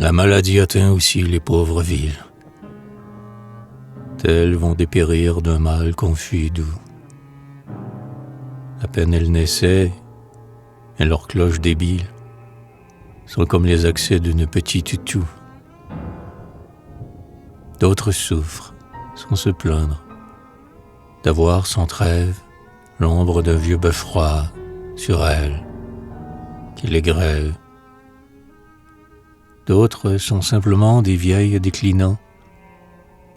La maladie atteint aussi les pauvres villes. Telles vont dépérir d'un mal confus doux. À peine elles naissaient, et leurs cloches débiles sont comme les accès d'une petite toux. D'autres souffrent, sans se plaindre, d'avoir sans trêve l'ombre d'un vieux bœuf froid sur elles, qui les grève. D'autres sont simplement des vieilles déclinants,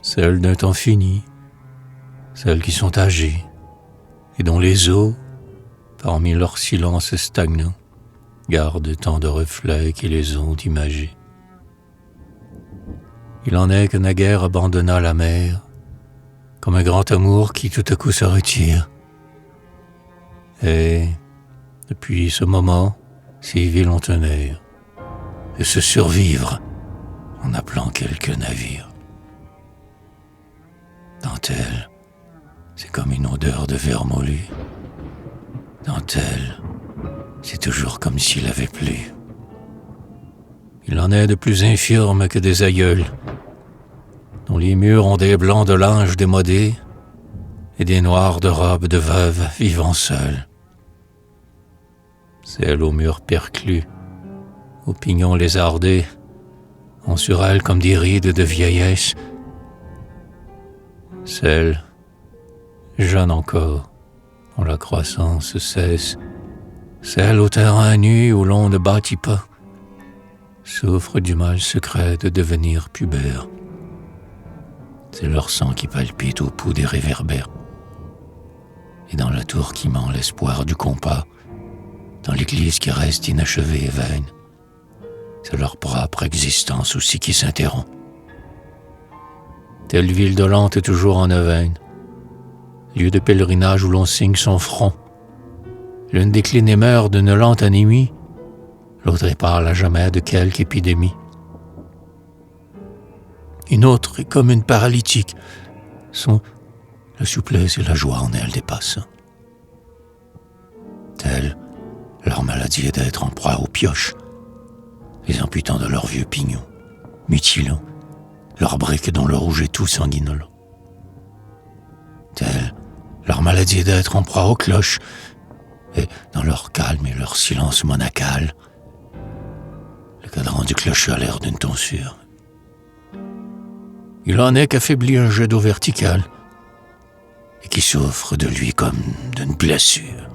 celles d'un temps fini, celles qui sont âgées, et dont les os, parmi leur silence stagnant, gardent tant de reflets qui les ont imagés. Il en est que naguère abandonna la mer, comme un grand amour qui tout à coup se retire. Et, depuis ce moment, ces villes ont un air de se survivre en appelant quelques navires. Dentelle, c'est comme une odeur de vermoulu. Dentelle, c'est toujours comme s'il avait plu. Il en est de plus infirmes que des aïeuls, dont les murs ont des blancs de linge démodés et des noirs de robes de veuves vivant seules. Celles aux murs perclus, aux pignons lézardés, ont sur elles comme des rides de vieillesse. Celles, jeunes encore, dont la croissance cesse, celles au terrain nu où l'on ne bâtit pas, souffrent du mal secret de devenir pubères. C'est leur sang qui palpite au pouls des réverbères. Et dans la tour qui ment l'espoir du compas, dans l'église qui reste inachevée et vaine, c'est leur propre existence aussi qui s'interrompt. Telle ville dolente est toujours en neuvaine, lieu de pèlerinage où l'on signe son front. L'une décline et meurt d'une lente anémie, l'autre épargne à jamais de quelque épidémie. Une autre est comme une paralytique, sont la souplesse et la joie en elle dépassent. Telle, leur maladie est d'être en proie aux pioches, les amputant de leurs vieux pignons, mutilant leurs briques dont le rouge est tout sanguinolent. Telle, leur maladie est d'être en proie aux cloches, et dans leur calme et leur silence monacal, le cadran du clocher a l'air d'une tonsure. Il en est qu'affaiblit un jet d'eau verticale, et qui souffre de lui comme d'une blessure.